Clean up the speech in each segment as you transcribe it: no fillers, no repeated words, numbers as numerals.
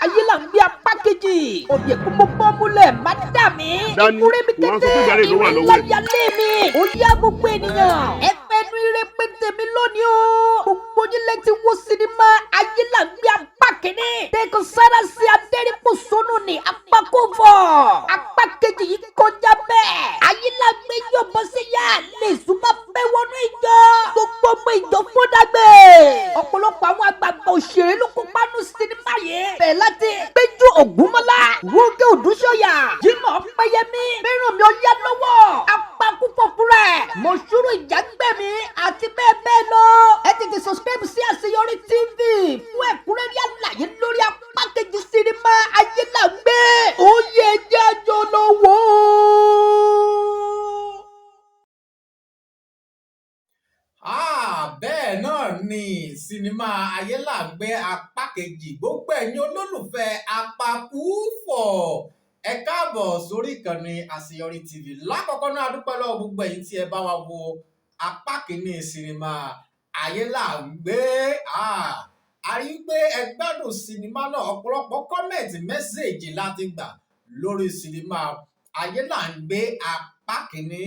ayé là ń gbé apá kejì òye kó mo bọ́ múlẹ̀ má dà mí ìkúrẹ́ mi tẹ́tẹ́ ìrìnláyàlé mi ó yá gbogbo ènìyàn ẹ fẹ́nu ire pé tèmi lónìí o gbogbo yín létí wo sinimá ayé là ń gbé apá kìíní tẹ́kọ̀ sára sí adẹ́rìnpòṣónú ní apá kò fọ̀ apá kejì yìí kọjá bẹ́ẹ̀ ayé là ń gbé yọ̀bọ̀ sí yá lè súnmọ́ fẹ́ wọnú ìjọ gbogbo ọmọ ìjọ fúdàgbé ọ̀pọ̀lọpọ̀ àwọn àgbààgbà òṣèré ló kópa nù sinimá yẹn bẹ́ẹ̀ láti Péjú Ògúnmọ́lá Rónkẹ́ Òdúṣọ̀yà Jímọ̀ Péyẹmí Fẹ́rànmi Ọ̀yálọ́wọ́ Apakúfọ̀fúnrẹ̀ Mọ̀ṣúrù Ìjàgbẹ̀mí àti bẹ́ẹ̀ bẹ́ẹ̀ lọ. ẹ tètè subscribe sí Àṣeyọrí TV fún ẹ̀kúnrẹ́rẹ́ àlàyé lórí apá kejì sinimá ayé là ń gbé ó yẹ jẹ́ àjọ lọ́wọ́. Bẹ́ẹ̀ náà ni sinimá ayé là ń gbé apá kejì gbogbo ẹ̀yin olólùfẹ́ Apakúfọ̀ ẹ káàbọ̀ sórí ìkànnì Àṣeyọrí TV. Lákọ̀ọ́kọ́ náà a dúpẹ́ lọ́wọ́ gbogbo ẹ̀yin tí ẹ bá wa wo apá kìíní sinimá ayé là ń gbé. A rí pé ẹ gbádùn sinimá náà, ọ̀pọ̀lọpọ̀ kọ́mẹ̀ntì mẹ́sẹ̀jì láti gbà lórí sinimá ayé là ń gbé apá kìíní.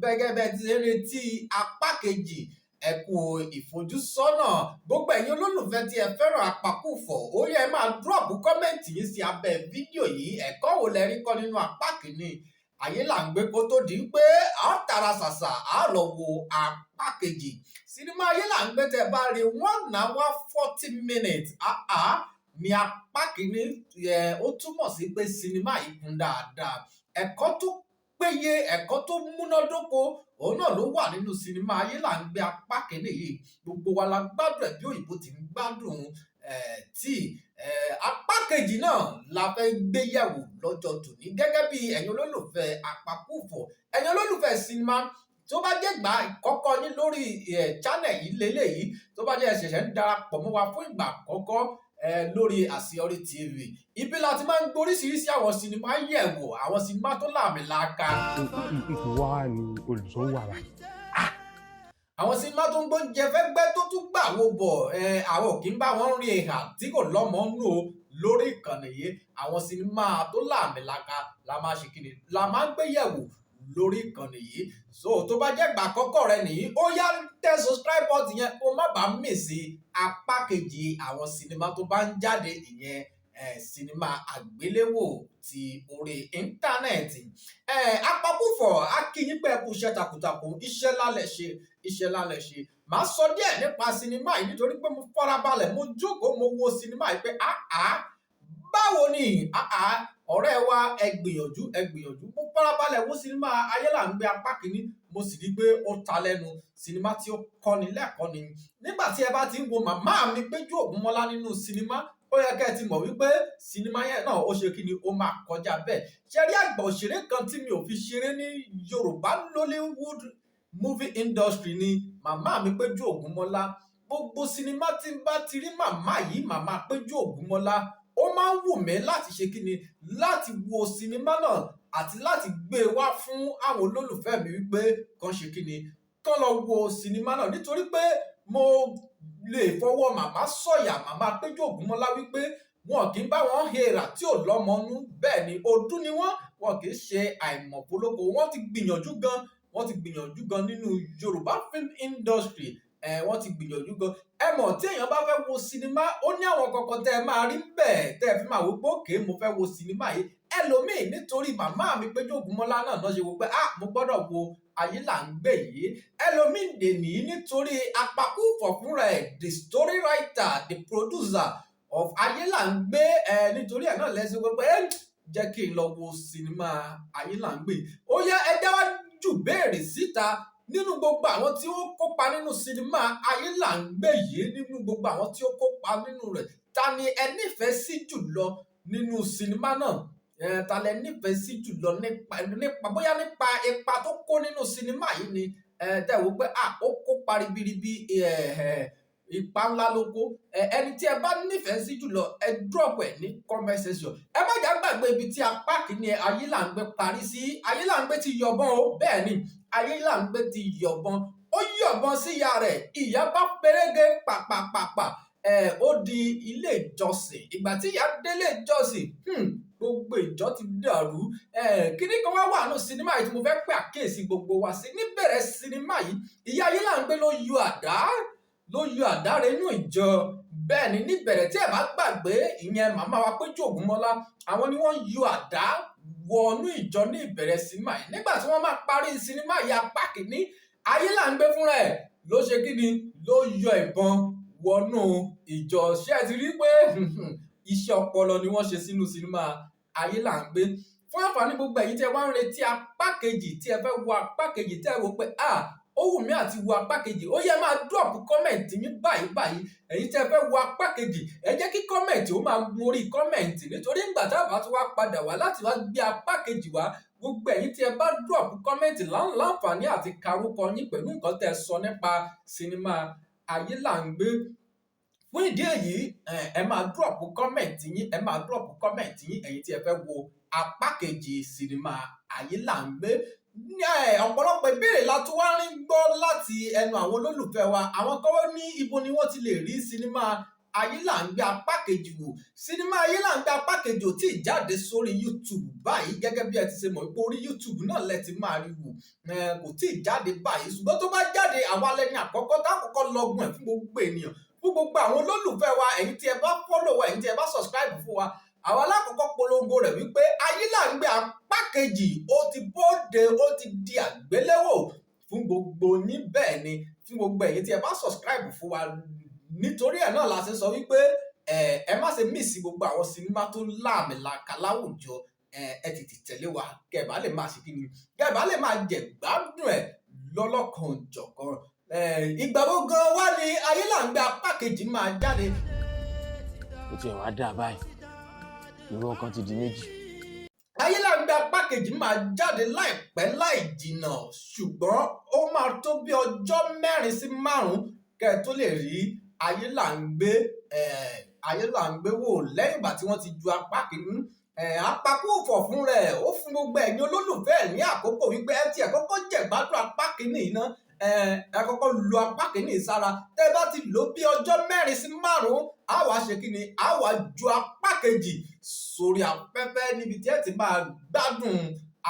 Gẹ́gẹ́ bẹ́ẹ̀ ti retí apá kejì ẹ kú ìfojúsọ́nà. Gbogbo ẹ̀yin olólùfẹ́ tí ẹ fẹ́ràn Apakúfọ̀ ó yẹ máa dúrọ̀pù kọ́mẹ̀ntì yìí sí abẹ́ fídíò yìí. ẹ̀kọ́ wo lẹ rí kọ́ nínú apá kìíní ayé là ń gbé kó tó di pé a tara ṣàṣà a lọ wo apá kejì sinimá ayé là ń gbé. tẹ bá rí 1 hour 40 minutes ní apá kìíní ó túmọ̀ sí pé sinimá yìí kún dáadáa. ẹ̀kọ́ tó péye, ẹ̀kọ́ tó múnádóko òun náà ló wà nínú sinimá ayé là ń gbé apá kìíní yìí. gbogbo wa la gbádùn ẹ̀ bí òyìnbó ti ń gbádùn tí apá kejì náà la fẹ́ gbé yẹ̀wò lọ́jọ́ tòní gẹ́gẹ́ bí ẹ̀yin olólùfẹ́ Apakúfọ̀, ẹ̀yin olólùfẹ́ sinimá tó bá jẹ́ ìgbà àkọ́kọ́ yín lórí channel yìí lélẹ́yìí, tó bá jẹ́ ẹ̀ṣẹ̀ṣẹ̀ ń darapọ̀ mọ́ wa fún ìgbà àkọ́kọ́ lórí Àṣeyọrí TV, ibi láti máa ń gbóríṣiríṣi àwọn sinimá yẹ̀wò, àwọn sinimá tó làmìlaka. Ipò wa ni olùsọ wà báyìí. Àwọn sinimá tó ń gbóúnjẹ fẹ́gbẹ́ tó tún gbà wo bọ̀ àwọn òkè ń bá wọn rin ìhà tí kò lọ́mọ nù o lórí ìkànnì yìí. àwọn sinimá tó làmìlaka la máa ṣe kíni la máa ń gbé yẹ̀wò lórí ìkànnì yìí. So tó bá jẹ́ ìgbà àkọ́kọ́ rẹ nìyí, ó yá tẹ subscribe button yẹn kó má bàa mísì apá kejì àwọn sinimá tó bá ń jáde, ìyẹn sinimá àgbéléwò ti orí íńtánẹ́ẹ̀tì. Apakúfọ̀ á kí yín pé ẹ kú iṣẹ́ takuntakun, iṣẹ́ lálẹ́ ṣe. Màá sọ díẹ̀ nípa sinimá yìí nítorí pé mo farabalẹ̀, mo jókòó, mo wo sinimá yìí pé báwo ni ọ̀rẹ́ wa ẹ gbìyànjú. Mo farabalẹ̀ wo sinimá ayé là ń gbé apá kìíní, mo sì rí pé ó ta lẹ́nu, sinimá tí ó kọ́ni lẹ́kọ̀ọ́ ni. Nígbà tí ẹ bá ti ń wo màmá mi Péjú Ògúnmọ́lá nínú sinimá, ó yẹ kẹ́ ẹ ti mọ̀ wípé sinimá yẹn náà ó ṣe kí ni ó máa kọjá bẹ́ẹ̀. ṣe rí àgbà òṣèré kan tí mi ò fi ṣeré ní Yorùbá Nollywood movie industry ni màmá mi Péjú Ògúnmọ́lá. gbogbo sinimá tí n bá ti rí màmá yìí, màmá Péjú Ògúnmọ́lá, ó máa ń wù mí láti ṣe kí ni láti wo sinimá náà àti láti gbé wá fún àwọn olólùfẹ́ mi wípé kàn ṣe kí ni kàn lọ wo sinimá náà, nítorí pé mo lè fọwọ́ màmá sọ̀yà màmá Péjú Ògúnmọ́lá wípé wọn kì í bá wọn hèrà tí ò lọ́mọnú. bẹ́ẹ̀ ni ọdún ni wọn kì í ṣe àìmọ̀polóko. wọ́n ti gbìyànjú gan nínú Yorùbá film industry. wọ́n ti gbìyànjú gan. ẹ mọ̀ tí èèyàn bá fẹ́ wo sinimá, ó ní àwọn kankan tẹ́ ẹ máa rí bẹ́ẹ̀ tẹ́ ẹ fi máa wò pé òkè mo fẹ́ wo sinimá yìí. ẹlòmíì nítorí màmá mi Péjú Ògúnmọ́lá náà ṣe wò pé mo gbọ́dọ̀ wo ayé là ń gbé yìí. ẹlòmíì dè ní nítorí Apakúfọ̀ fúnra ẹ̀, the story writer, the producer of ayé là ń gbé, nítorí ẹ̀ náà lẹ́sìn pé jẹ́ kí n lọ wo sinimá ayé là ń gbé. ó yẹ ẹ dáwọ́ jù béèrè síta nínú gbogbo àwọn tí ó kópa nínú sinimá ayé là ń gbé yìí, nínú gbogbo àwọn tí ó kópa nínú rẹ̀, ta ni ẹ nífẹ̀ẹ́ sí jùlọ nínú sinimá náà? Ta lẹ nífẹ̀ẹ́ sí jùlọ nípa bóyá nípa ipa tó kó nínú sinimá yìí ni tẹ́ wò pé ó kópa ribiribi, ipa ńlá ló kó. ẹni tí ẹ bá nífẹ̀ẹ́ sí jùlọ ẹ drop ẹ̀ ní comment section. ẹ má jà gbàgbé ibi tí apá kìíní ayé là ń gbé parí sí. ayé là ń gbé ti yọ̀bọ̀n o, bẹ́ẹ̀ ni ayé là ń gbé ti yọ̀bọ̀n. ó yọ̀bọ̀n sí ìyá rẹ̀, ìyá bá pérégé pàpàpàpà. ó di ilé ìjọsìn. Ìgbà tí ìyá délé ìjọsìn gbogbo ìjọ ti dàrú. Kíní kan wá wà nínú sinimá yìí tí mo fẹ́ pè àkíyèsí gbogbo wa sí. Níbẹ̀rẹ̀ sinimá yìí ìyá Ayélàngbé ló yọ àdá rẹ̀ nínú ìjọ. Bẹ́ẹ̀ ni níbẹ̀rẹ̀ tí ẹ bá gbàgbé ìyẹn màmá wa Péjú Ògúnmọ́lá àwọn ni wọ́n yọ àdá wọnú ìjọ ní ìbẹ̀rẹ̀ sinimá yìí. Nígbà tí wọ́n máa parí sinimá yìí apá kìíní Ayélàngbé fúnra ẹ̀ ló ṣe kí ni ló yọ ìbọn wọnú ìjọ. Ṣé ẹ ti rí pé iṣẹ́ ọpọlọ ni wọ́n ṣe sínú sinimá Ayélàngbé? Fún àǹfààní gbogbo ẹ̀yin tí ẹ wá ń retí apá kejì tí ẹ fẹ́ wo apá kejì tí ẹ wò pé ó wù mí àti wo apá kejì, ó yẹ máa drop kọ́mẹ̀ntì yín báyìí. Ẹ̀yin tí ẹ fẹ́ wo apá kejì ẹ jẹ́ kí kọ́mẹ̀ntì ó máa gun orí kọ́mẹ̀ntì, nítorí ńgbà tá a bá tún wá padà wá láti wá gbé apá kejì wá, gbogbo ẹ̀yin tí ẹ bá drop kọ́mẹ̀ntì láǹfààní àti karúkọ yín pẹ̀lú nǹkan tẹ́ sọ nípa sinimá Ayélàngbé. Fún ìdí èyí ẹ máa drop kọ́mẹ̀ntì yín ẹ̀yin tí ẹ fẹ́ wo apá kejì sinimá Ayélàngbé. Ọ̀pọ̀lọpọ̀ ìbéèrè la tún wá ń gbọ́ láti ẹnu àwọn olólùfẹ́ wa. Àwọn kan ní ibo ni wọ́n ti lè rí sinimá Ayélàngbé apá kejì wò. Sinimá Ayélàngbé apá kejì ò tí ì jáde sórí YouTube báyìí, gẹ́gẹ́ bí ẹ ti ṣe mọ̀ pé orí YouTube náà lẹ ti máa rí wò. Kò tí ì jáde báyìí, ṣùgbọ́n tó bá jáde àwa lẹni àkọ́kọ́ tá àkọ́kọ́ lọ́gùn ẹ̀ fún gbogbo ènìyàn, fún gbogbo àwọn olólùfẹ́ wa. Ẹ̀yin tí ẹ bá follow wa, ẹ̀yin tí ẹ bá subscribe fún wa, àwọn alákọ̀ọ́kọ́ polongo rẹ̀ wípé Ayélàngbé apá kejì ó ti bóde, ó ti di àgbéléwò fún gbogbo yín. Bẹ́ẹ̀ ni fún gbogbo ẹ̀yin tí ẹ bá subscribe fún wa. Nítorí ẹ̀ náà la ṣe sọ wípé ẹ má ṣe miss gbogbo àwọn sinimá tó láàmìlaka láwùjọ. Ẹ tètè tẹ̀lé wa kẹ́ ẹ bá lè máa ṣe kí ni, kẹ́ ẹ bá lè máa jẹ gbádùn ẹ̀ lọ́lọ́kan jọ̀kan. Ìgbà wo gan wá ni Ayélàngbé apá kejì máa jáde? Ó ti wá dà báyìí, irú ọkàn ti di méjì. Ayélàngbé apá kejì máa jáde láìpẹ́ láì jìnnà, ṣùgbọ́n ó máa tó bí ọjọ́ 4 sí 5 kẹ́ ẹ tó lè rí Ayélàngbé wò lẹ́yìn ìgbà tí wọ́n ti ju apá kìíní. Apakúfọ̀ fún rẹ̀ ó fún gbogbo ẹ̀yin olólùfẹ́ ẹ̀ ní àkókò wípé ẹ tiẹ̀ kọ́kọ́ jẹ̀gbádùn apá kìíní iná. Ẹ kọ́kọ́ lo apá kìíní sára. Tẹ́ bá ti lò bí ọjọ́ 4 sí 5 á wá ṣe kí ni, á wá ju apá kejì sórí afẹ́fẹ́ níbi tí ẹ ti máa gbádùn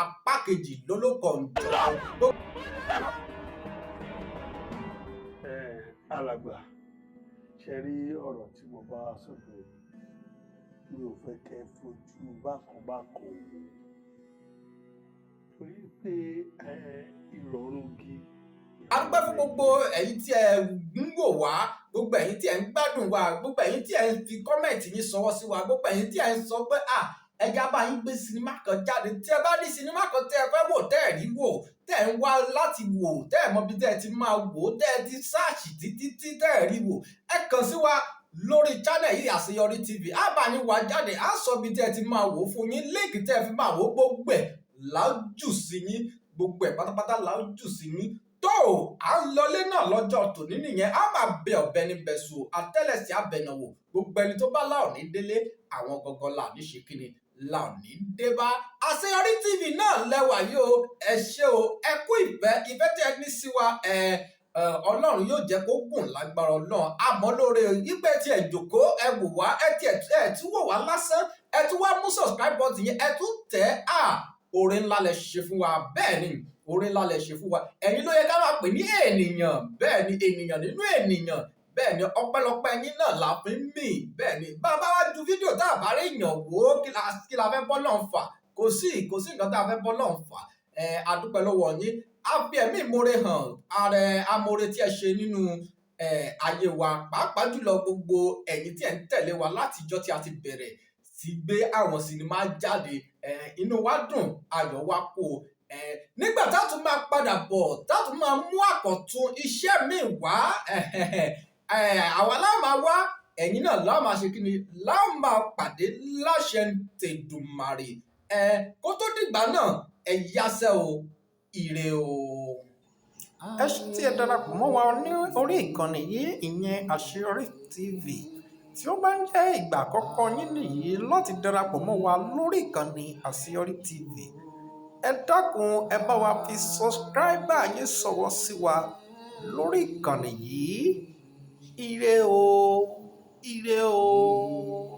apá kejì lólókọ̀ọ̀jọ̀. Alàgbà, ṣe rí ọ̀rọ̀ tí mo bá sọ̀rọ̀, mi ò fẹ́ kẹ́ fojú bákan torí pé ìrọ̀rùn gi. A dúpẹ́ fún gbogbo ẹ̀yin tí ẹ ń wò wá, gbogbo ẹ̀yin tí ẹ ń gbádùn wa, gbogbo ẹ̀yin tí ẹ ń fi kọ́mẹ̀ntì yín ṣọwọ́ sí wa, gbogbo ẹ̀yin tí ẹ ń sọ pé ẹja bá yín gbé sinimá kan jáde. Tí ẹ bá ní sinimá kan tí ẹ fẹ́ wò tẹ́ ẹ̀ rí wò, tẹ́ ẹ̀ ń wá láti wò, tẹ́ ẹ̀ mọ bí tẹ́ ẹ ti máa wò, tẹ́ ẹ ti sáàṣì títí tẹ́ ẹ̀ rí wò, ẹ kàn sí wa lórí channel yìí Àṣeyọrí TV. Á bá yín wá jáde, á sọ bí tẹ́ ẹ ti máa wò fún yín, líǹkì tẹ́ ẹ fi máa wò gbogbo ẹ̀ láójù sí yín, gbogbo ẹ̀ pátápátá láójù sí yín. Tó à ń lọlé náà lọ́jọ́ tòní nìyẹn. Á máa bẹ ọ̀bẹ ní bẹ̀sù, àtẹ́lẹsẹ̀ abẹ̀nàwò. Gbogbo ẹni tó bá láòní délé, àwọn gangan láòní ṣe kíni, láòní dé bá. Àṣeyọrí TV náà lẹ́wà yìí o. Ẹ ṣé o, ẹ kú ìfẹ́ tí ẹ ní sí wa. Ọlọ́run yóò jẹ́ kó gùn lágbára Ọlọ́run. Àmọ́ lóore ìgbẹ́ tí ẹ jòkó ẹ wò wá, ẹ tún wò wá lásán, ẹ tún wá mú subscribe button yẹn, ẹ tún tẹ̀ oore ńlá lẹ ṣe fún wa. Bẹ́ẹ̀ ni oore ńlá lẹ ṣe fún wa. Ẹ̀yin ló yẹ ká máa pè ní ènìyàn. Bẹ́ẹ̀ ni ènìyàn nínú ènìyàn. Bẹ́ẹ̀ ni ọpẹ́lọpẹ́ yín náà la fi ń mì. Bẹ́ẹ̀ ni bàbá wa ju fídíò tá a bá rí èèyàn wò ó kí la fẹ́ bọ́ lọ́n fà. Kò sí nǹkan tá a fẹ́ bọ́ lọ́n fà. A dúpẹ́ lọ́wọ́ yín. A fi ẹ̀mí ìmoore hàn ààrẹ amóore tí ẹ ṣe nínú ayé wa, pàápàá jùlọ gbogbo ẹ̀yin tí ẹ ń tẹ̀lé wa látijọ́ tí a ti bẹ̀rẹ̀ sí gbé àwọn sinimá jáde. Inú wa dùn, ayọ̀ wa kó. Nígbà tá a tún máa padà bọ̀, tá a tún máa mú àkọ̀tun iṣẹ́ míì wá, àwa láwọn máa wá, ẹ̀yin náà láwọn máa ṣe kí ni, láwọn máa pàdé láṣẹ tèdùmàrè. Kó tó dìgbà náà ẹ yáṣẹ́ o, ire o. Ẹ ṣé tí ẹ darapọ̀ mọ́ wa ní orí ìkànnì yìí, ìyẹn Àṣeyọrí TV. Tí ó bá ń jẹ́ ìgbà àkọ́kọ́ yín nìyí láti darapọ̀ mọ́ wa lórí ìkànnì Àṣeyọrí TV, ẹ dákun ẹ bá wa fi subscriber yín ṣọwọ́ sí wa lórí ìkànnì yìí. Ire o. ire o.